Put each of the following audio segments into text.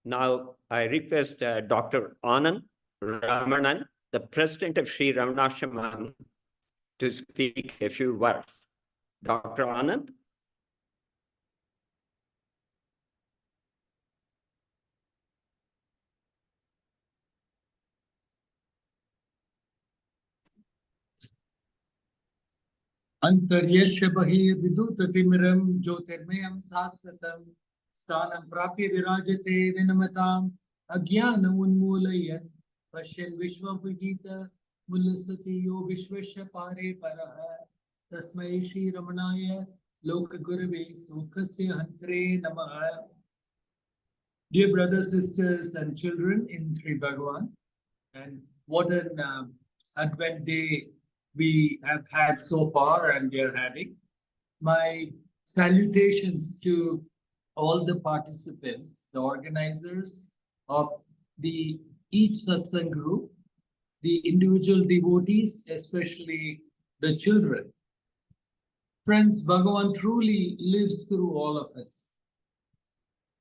Now, I request Dr. Anand Ramanan, the president of Sri Ramanasramam, to speak a few words. Dr. Anand? Antaryasya bahir vidutatimiram jyotirmayam sasvatam sthanam prapya virajate vinamatam agyana unmulayat pashyan vishwabhujita mullasati yo vishvasya pare paraha tasmai shri ramanaya lokagurave sukhasya hantre namaha. Dear brothers, sisters and children in Sri Bhagavan, and what an Advent day we have had so far and we are having. My salutations to all the participants, the organizers of each satsang group, the individual devotees, especially the children. Friends, Bhagavan truly lives through all of us.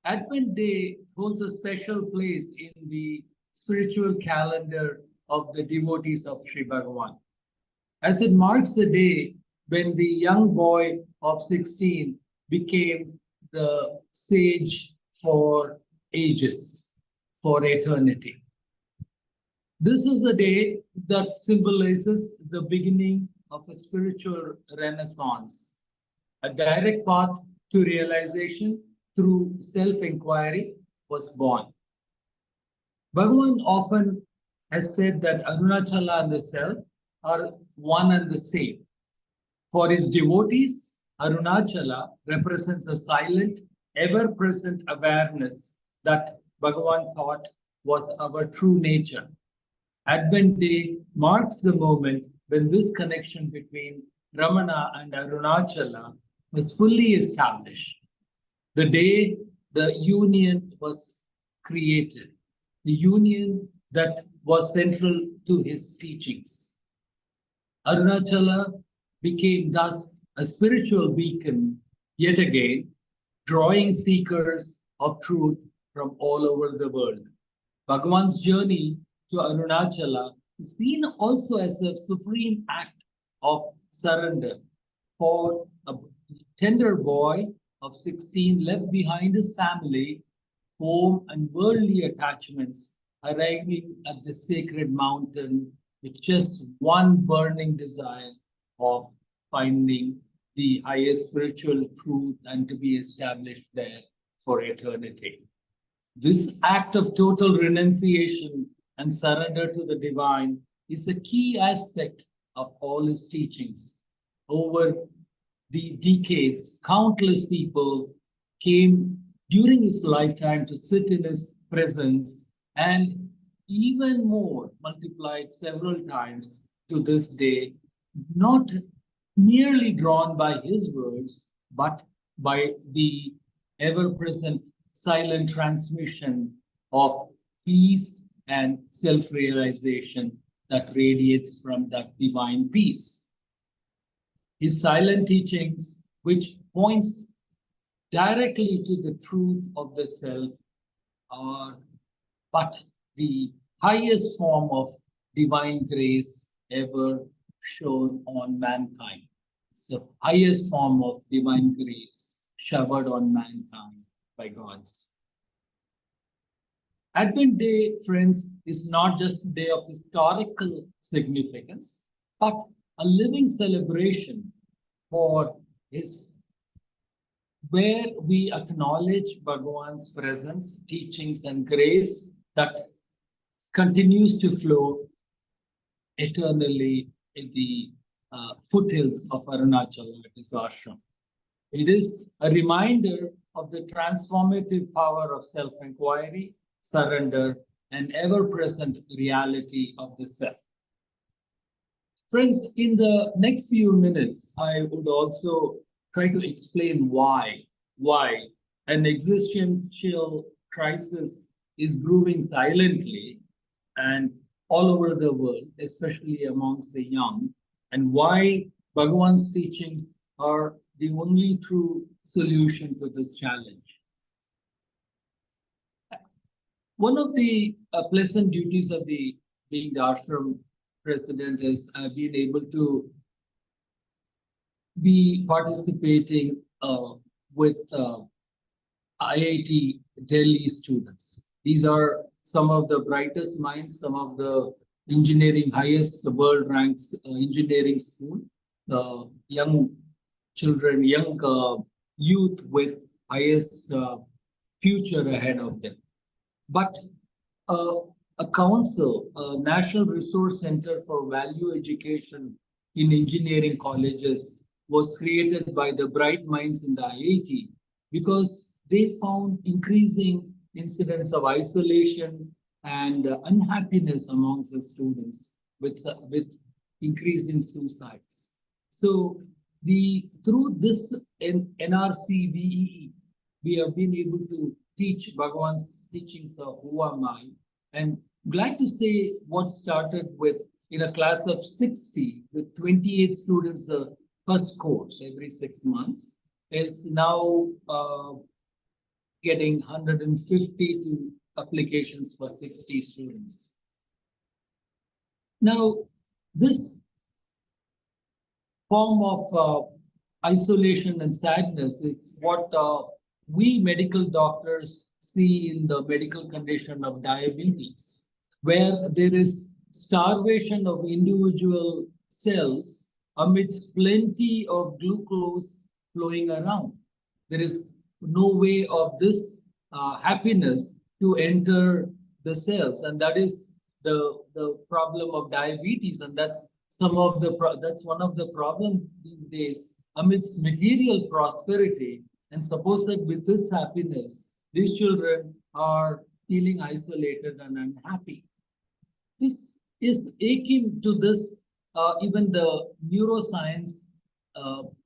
Advent Day holds a special place in the spiritual calendar of the devotees of Sri Bhagavan, as it marks the day when the young boy of 16 became the sage for ages, for eternity. This is the day that symbolizes the beginning of a spiritual renaissance, a direct path to realization through self-enquiry was born. Bhagavan often has said that Arunachala and the self are one and the same. For his devotees, Arunachala represents a silent, ever-present awareness that Bhagavan thought was our true nature. Advent Day marks the moment when this connection between Ramana and Arunachala was fully established. The day the union was created, the union that was central to his teachings. Arunachala became thus a spiritual beacon, yet again, drawing seekers of truth from all over the world. Bhagavan's journey to Arunachala is seen also as a supreme act of surrender for a tender boy of 16 left behind his family, home, and worldly attachments, arriving at the sacred mountain with just one burning desire of finding the highest spiritual truth and to be established there for eternity. This act of total renunciation and surrender to the divine is a key aspect of all his teachings. Over the decades, countless people came during his lifetime to sit in his presence, and even more multiplied several times to this day, not merely drawn by his words, but by the ever-present silent transmission of peace and self-realization that radiates from that divine peace. His silent teachings, which points directly to the truth of the self, are but the highest form of divine grace ever shown on mankind. It's the highest form of divine grace showered on mankind by gods. Advent Day, friends, is not just a day of historical significance, but a living celebration for his, where we acknowledge Bhagavan's presence, teachings, and grace that continues to flow eternally in the foothills of Arunachala at his ashram. It is a reminder of the transformative power of self-enquiry, surrender, and ever-present reality of the self. Friends, in the next few minutes, I would also try to explain why an existential crisis is brewing silently and all over the world, especially amongst the young, and why Bhagavan's teachings are the only true solution to this challenge. One of the pleasant duties of being the ashram president is being able to be participating with IIT Delhi students. These are some of the brightest minds, some of the engineering highest, the world ranks engineering school, young children, young youth with highest future ahead of them. But a council, a National Resource Center for Value Education in engineering colleges was created by the bright minds in the IIT because they found increasing incidents of isolation and unhappiness amongst the students with increasing suicides. So through this NRCVEE, we have been able to teach Bhagavan's teachings of Who Am I? And glad to say what started with in a class of 60 with 28 students, the first course every 6 months is now getting 150 applications for 60 students. Now, this form of isolation and sadness is what we medical doctors see in the medical condition of diabetes, where there is starvation of individual cells amidst plenty of glucose flowing around. There is no way of this happiness to enter the cells, and that is the problem of diabetes, and that's one of the problems these days amidst material prosperity. And suppose that with its happiness, these children are feeling isolated and unhappy. This is akin to this, even the neuroscience,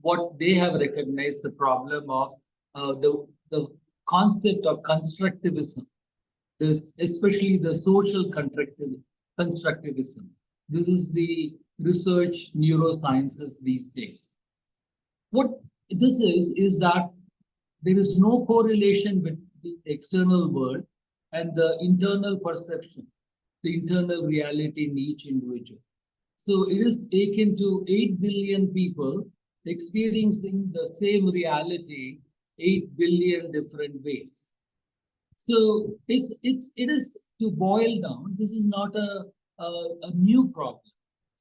what they have recognized the problem of the concept of constructivism, this, especially the social constructivism. This is the research neurosciences these days. What this is that there is no correlation with the external world and the internal perception, the internal reality in each individual. So it is akin to 8 billion people experiencing the same reality 8 billion different ways. So it is to boil down, this is not a new problem.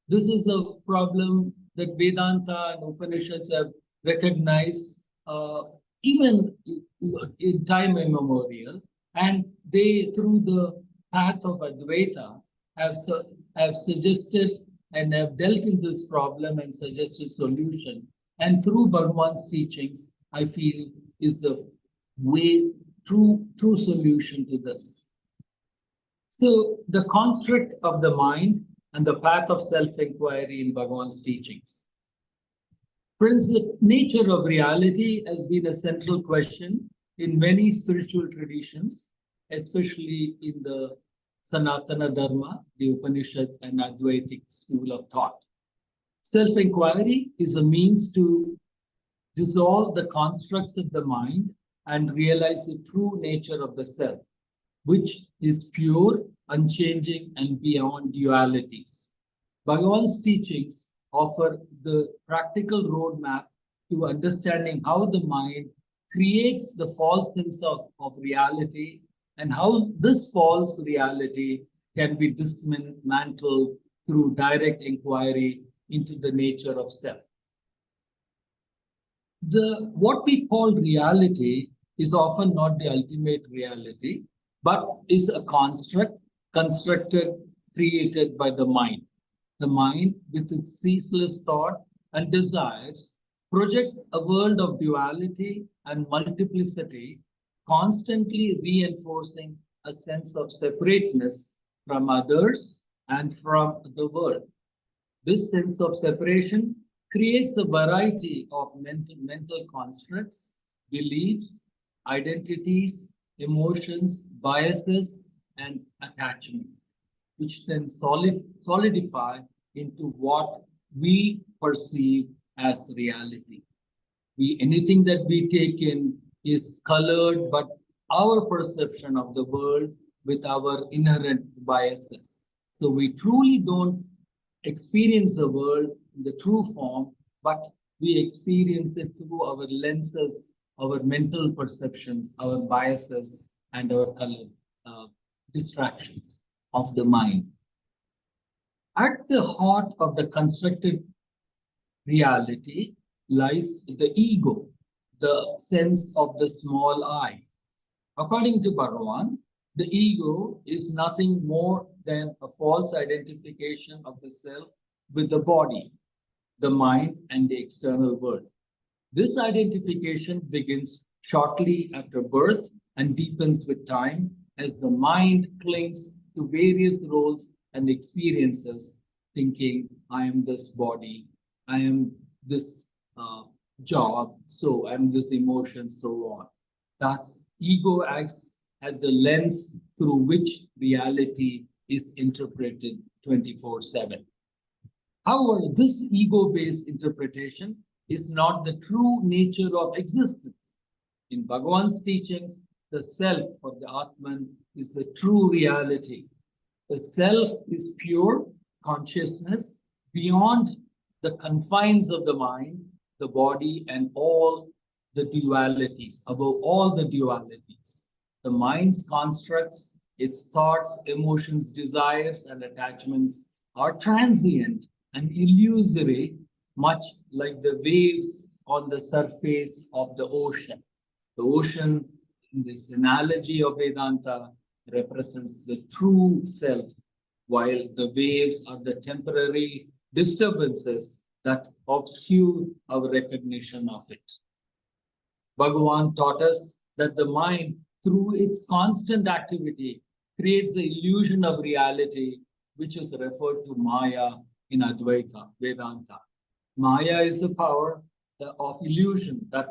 This is a problem that Vedanta and Upanishads have recognized even in time immemorial, and they, through the path of Advaita, have suggested and have dealt in this problem and suggested solution. And through Bhagavan's teachings, I feel is the way, true solution to this. So the construct of the mind and the path of self-enquiry in Bhagavan's teachings. Friends, the nature of reality has been a central question in many spiritual traditions, especially in the Sanatana Dharma, the Upanishad and Advaitic school of thought. Self-enquiry is a means to dissolve the constructs of the mind and realize the true nature of the self, which is pure, unchanging, and beyond dualities. Bhagavan's teachings offer the practical roadmap to understanding how the mind creates the false sense of reality and how this false reality can be dismantled through direct inquiry into the nature of self. What we call reality is often not the ultimate reality, but is a construct constructed, created by the mind. The mind, with its ceaseless thought and desires, projects a world of duality and multiplicity, constantly reinforcing a sense of separateness from others and from the world. This sense of separation creates a variety of mental constructs, beliefs, identities, emotions, biases, and attachments, which then solidify into what we perceive as reality. Anything that we take in is colored, but our perception of the world with our inherent biases. So we truly don't experience the world in the true form, but we experience it through our lenses, our mental perceptions, our biases, and our distractions of the mind. At the heart of the constructed reality lies the ego, the sense of the small I. According to Bhagavan, the ego is nothing more than a false identification of the self with the body, the mind, and the external world. This identification begins shortly after birth and deepens with time as the mind clings to various roles and experiences, thinking, I am this body, I am this job, so I am this emotion, so on. Thus, ego acts as the lens through which reality is interpreted 24/7. However, this ego-based interpretation is not the true nature of existence. In Bhagavan's teachings, the self or the Atman is the true reality. The self is pure consciousness beyond the confines of the mind, the body, and all the dualities, above all the dualities. The mind's constructs, its thoughts, emotions, desires, and attachments are transient and illusory, much like the waves on the surface of the ocean. The ocean, in this analogy of Vedanta, represents the true self, while the waves are the temporary disturbances that obscure our recognition of it. Bhagavan taught us that the mind, through its constant activity, creates the illusion of reality, which is referred to Maya in Advaita, Vedanta. Maya is the power of illusion that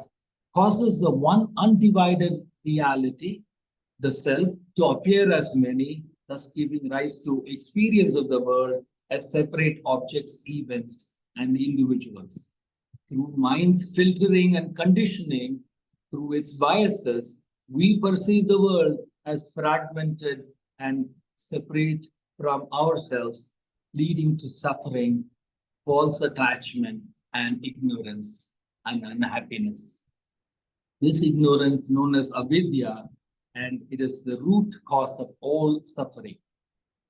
causes the one undivided reality, the self, to appear as many, thus giving rise to experience of the world as separate objects, events, and individuals. Through mind's filtering and conditioning, through its biases, we perceive the world as fragmented and separate from ourselves, leading to suffering, false attachment, and ignorance and unhappiness. This ignorance, known as avidya, and it is the root cause of all suffering.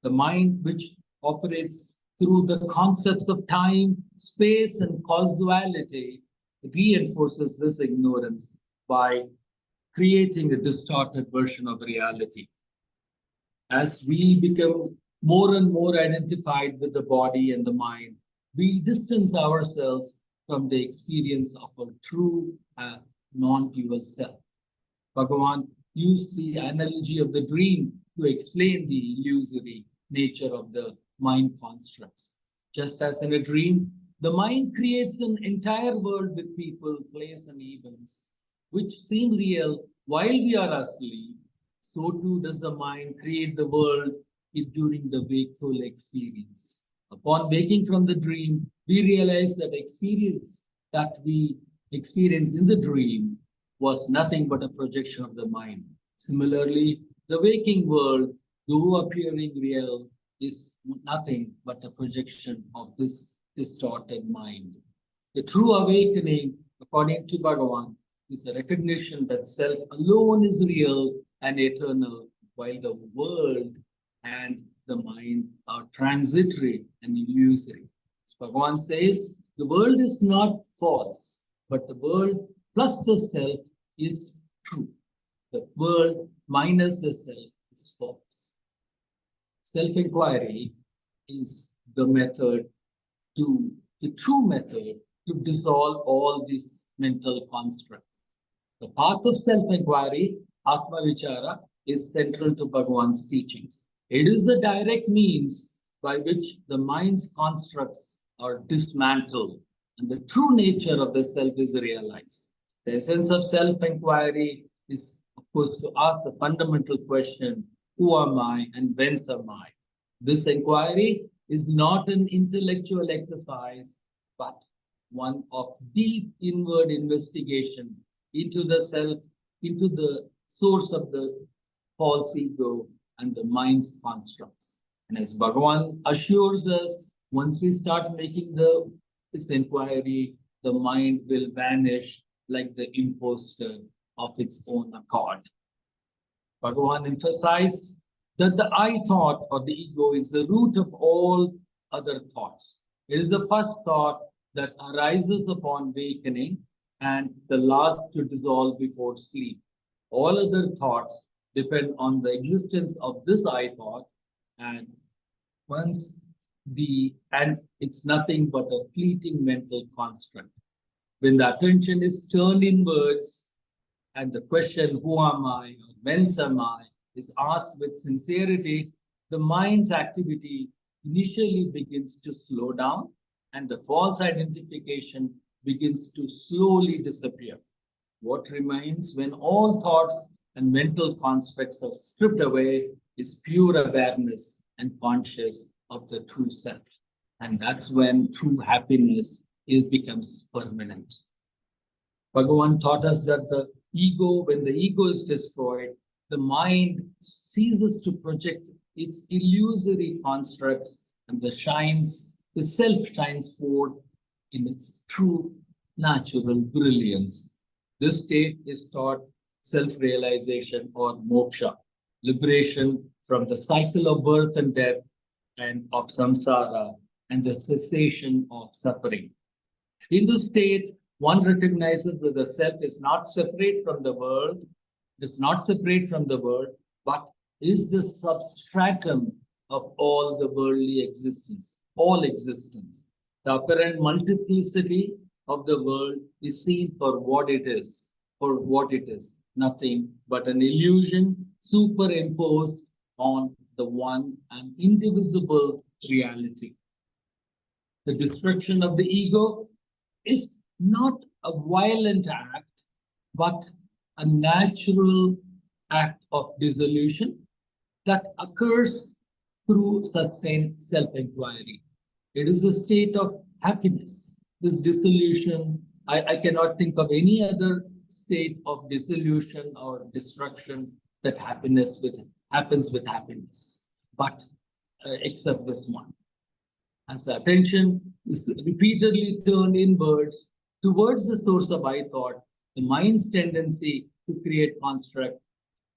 The mind, which operates through the concepts of time, space, and causality, reinforces this ignorance by creating a distorted version of reality. As we become more and more identified with the body and the mind, we distance ourselves from the experience of a true non-dual self. Bhagavan used the analogy of the dream to explain the illusory nature of the mind constructs. Just as in a dream, the mind creates an entire world with people, place, and events, which seem real while we are asleep. So too does the mind create the world during the wakeful experience. Upon waking from the dream, we realize that experience that we experienced in the dream was nothing but a projection of the mind. Similarly, the waking world, though appearing real, is nothing but a projection of this distorted mind. The true awakening, according to Bhagavan, is a recognition that self alone is real and eternal, while the world and the mind are transitory and illusory. As Bhagavan says, the world is not false, but the world plus the self is true. The world minus the self is false. Self-enquiry is the true method to dissolve all these mental constructs. The path of self-enquiry, Atma Vichara, is central to Bhagavan's teachings. It is the direct means by which the mind's constructs are dismantled and the true nature of the self is realized. The essence of self-enquiry is, of course, to ask the fundamental question, who am I and whence am I? This inquiry is not an intellectual exercise, but one of deep inward investigation into the self, into the source of the false ego, and the mind's constructs. And as Bhagavan assures us, once we start making this inquiry, the mind will vanish like the imposter of its own accord. Bhagavan emphasized that the I thought or the ego is the root of all other thoughts. It is the first thought that arises upon awakening and the last to dissolve before sleep. All other thoughts depend on the existence of this I thought, and it's nothing but a fleeting mental construct. When the attention is turned inwards and the question, who am I or whence am I, is asked with sincerity, the mind's activity initially begins to slow down and the false identification begins to slowly disappear. What remains when all thoughts and mental constructs are stripped away is pure awareness and conscious of the true self. And that's when true happiness becomes permanent. Bhagavan taught us that when the ego is destroyed, the mind ceases to project its illusory constructs and the self shines forth in its true natural brilliance. This state is taught self-realization or moksha, liberation from the cycle of birth and death and of samsara and the cessation of suffering. In this state, one recognizes that the self is not separate from the world, but is the substratum of all the worldly existence, all existence. The apparent multiplicity of the world is seen for what it is, nothing but an illusion superimposed on the one and indivisible reality. The destruction of the ego is not a violent act, but a natural act of dissolution that occurs through sustained self-enquiry. It is a state of happiness. This dissolution, I cannot think of any other state of dissolution or destruction that happens with happiness, but except this one. As the attention is repeatedly turned inwards towards the source of I thought, the mind's tendency to create construct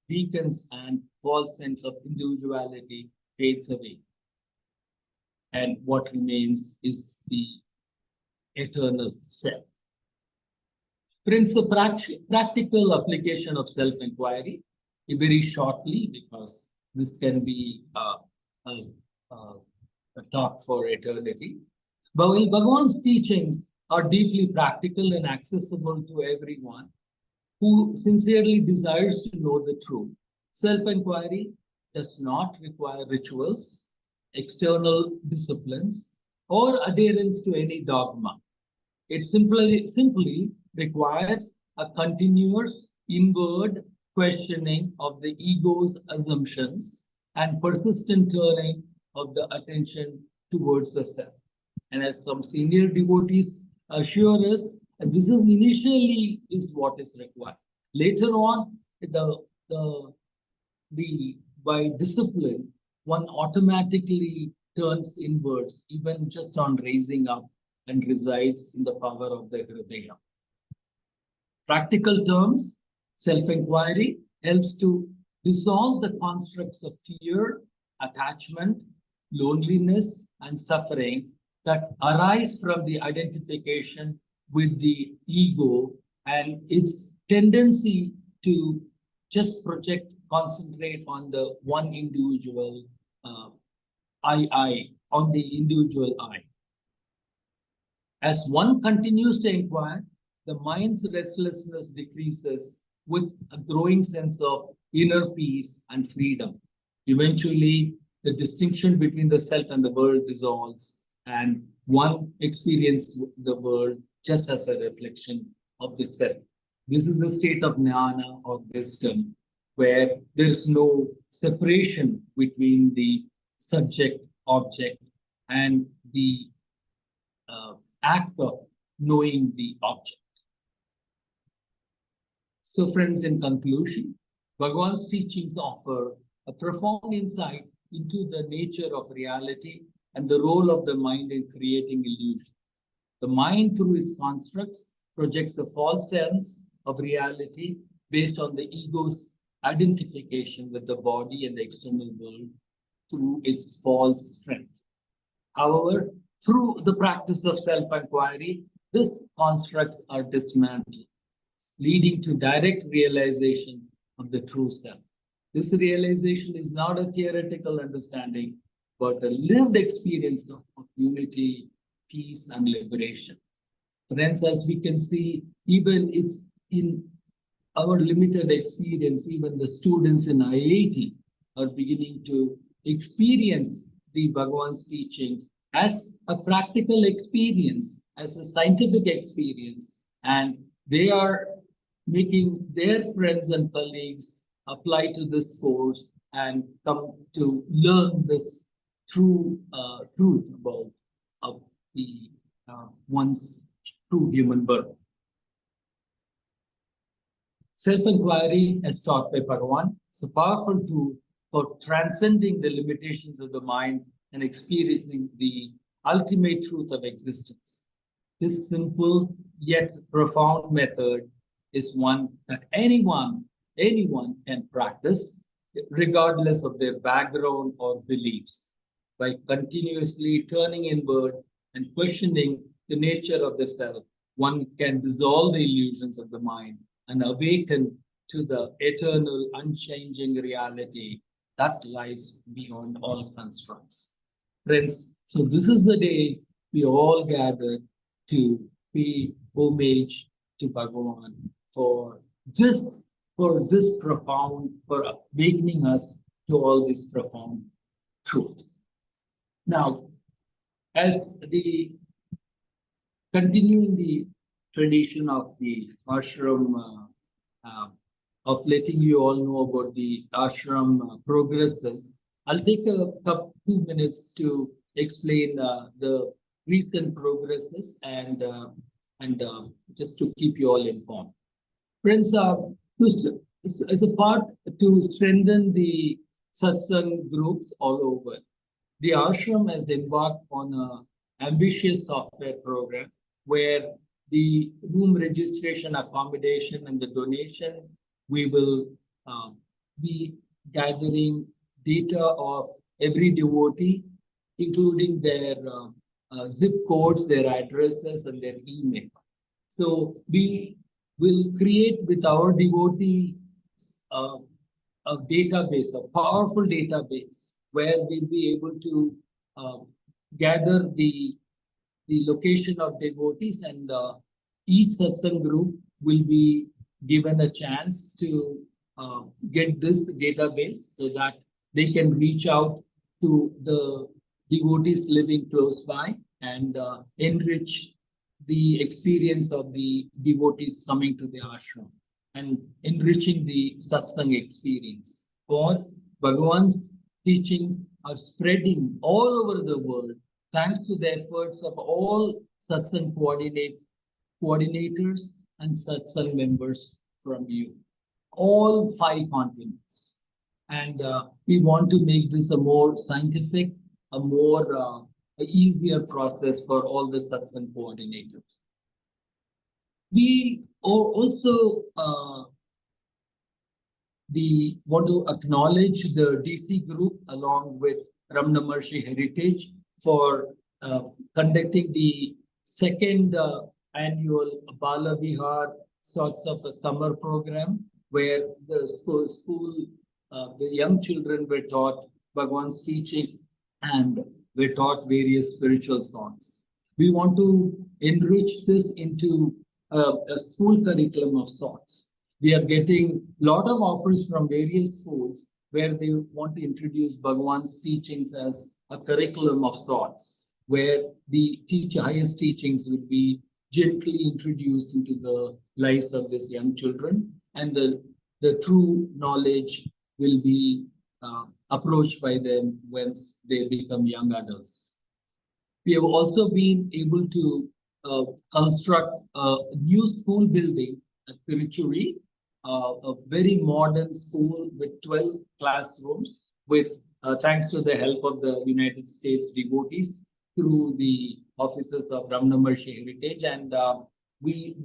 weakens and false sense of individuality fades away. And what remains is the eternal self. Friends, the practical application of self-enquiry, very shortly, because this can be a talk for eternity. But while Bhagavan's teachings are deeply practical and accessible to everyone who sincerely desires to know the truth, self-enquiry does not require rituals, external disciplines, or adherence to any dogma. It simply requires a continuous inward questioning of the ego's assumptions and persistent turning of the attention towards the self. And as some senior devotees assure us, this is initially what is required. Later on, by discipline, one automatically turns inwards, even just on raising up, and resides in the power of the Hridaya. Practical terms, self-enquiry helps to dissolve the constructs of fear, attachment, loneliness, and suffering that arise from the identification with the ego and its tendency to just concentrate on the one individual on the individual I. As one continues to inquire, the mind's restlessness decreases with a growing sense of inner peace and freedom. Eventually, the distinction between the self and the world dissolves, and one experiences the world just as a reflection of the self. This is the state of jnana or wisdom, where there is no separation between the subject, object, and the act of knowing the object. So friends, in conclusion, Bhagavan's teachings offer a profound insight into the nature of reality and the role of the mind in creating illusion. The mind, through its constructs, projects a false sense of reality based on the ego's identification with the body and the external world through its false strength. However, through the practice of self-enquiry, these constructs are dismantled, leading to direct realization of the true self. This realization is not a theoretical understanding, but a lived experience of unity, peace, and liberation. Friends, as we can see, even it's in our limited experience, even the students in IIT are beginning to experience the Bhagavan's teachings as a practical experience, as a scientific experience, and they are making their friends and colleagues apply to this course and come to learn this true truth about the one's true human birth. Self-enquiry, as taught by Bhagavan, is a powerful tool for transcending the limitations of the mind and experiencing the ultimate truth of existence. This simple yet profound method is one that anyone can practice, regardless of their background or beliefs. By continuously turning inward and questioning the nature of the self, one can dissolve the illusions of the mind and awaken to the eternal, unchanging reality that lies beyond all constructs. Friends, so this is the day we all gather to pay homage to Bhagavan for this profound, for awakening us to all this profound truth. Now, as the continuing the tradition of the ashram, of letting you all know about the ashram progresses, I'll take a couple 2 minutes to explain the recent progresses and just to keep you all informed. Friends, as a part to strengthen the satsang groups all over, the ashram has embarked on an ambitious software program where the room registration, accommodation, and the donation, we will be gathering data of every devotee, including their zip codes, their addresses, and their email. So we will create with our devotee a database, a powerful database, where we'll be able to gather the location of devotees, and each satsang group will be given a chance to get this database so that they can reach out to the devotees living close by and enrich the experience of the devotees coming to the ashram and enriching the satsang experience. For Bhagavan's teachings are spreading all over the world thanks to the efforts of all satsang coordinators and satsang members from you, all 5 continents. And we want to make this a more scientific, a more easier process for all the satsang coordinators. We also want to acknowledge the DC group along with Ramana Maharshi Heritage for conducting the 2nd annual Bala Vihar sorts of a summer program where the the young children were taught Bhagavan's teaching and were taught various spiritual songs. We want to enrich this into a school curriculum of sorts. We are getting a lot of offers from various schools where they want to introduce Bhagavan's teachings as a curriculum of sorts, where the highest teachings would be gently introduced into the lives of these young children, and the true knowledge will be approached by them once they become young adults. We have also been able to construct a new school building at Tiruchuri, a very modern school with 12 classrooms, with thanks to the help of the United States devotees through the offices of Ramana Maharshi Heritage, and we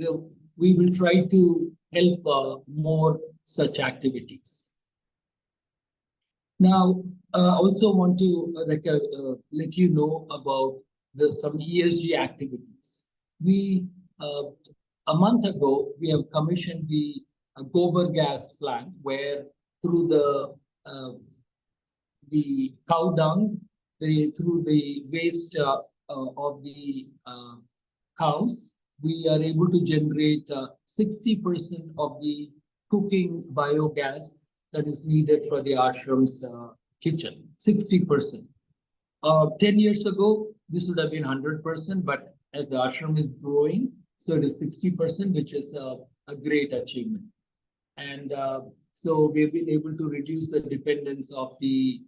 will try to help more such activities. Now, I also want to let you know about some ESG activities. We a month ago we have commissioned the gobar gas plant, where through the cow dung, through the waste of the cows, we are able to generate 60% of the cooking biogas that is needed for the ashram's kitchen. 60%. 10 years ago, this would have been 100%, but as the ashram is growing, so it is 60%, which is a great achievement. And so we've been able to reduce the dependence of the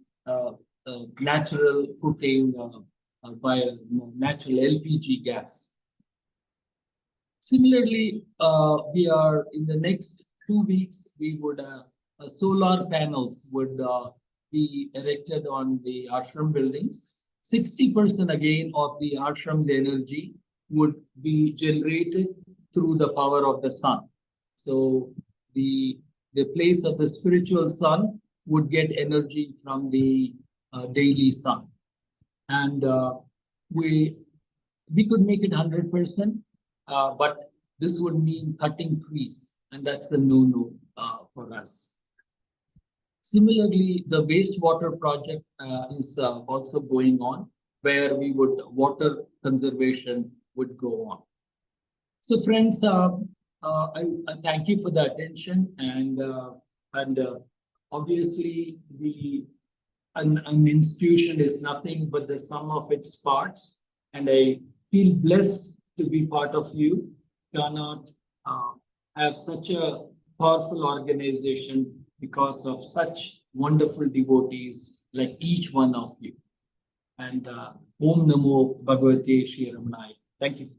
natural cooking by natural LPG gas. Similarly, we are in the next 2 weeks, we would solar panels would be erected on the ashram buildings. 60% again of the ashram's energy would be generated through the power of the sun. So the place of the spiritual sun would get energy from the daily sun. And we could make it 100%, but this would mean cutting trees, and that's the no-no for us. Similarly, the wastewater project is also going on, where water conservation would go on. So, friends, I thank you for the attention, and obviously an institution is nothing but the sum of its parts, and I feel blessed to be part of you. Cannot have such a powerful organization because of such wonderful devotees like each one of you. And Om Namo Bhagavate Shri Ramanaya. Thank you.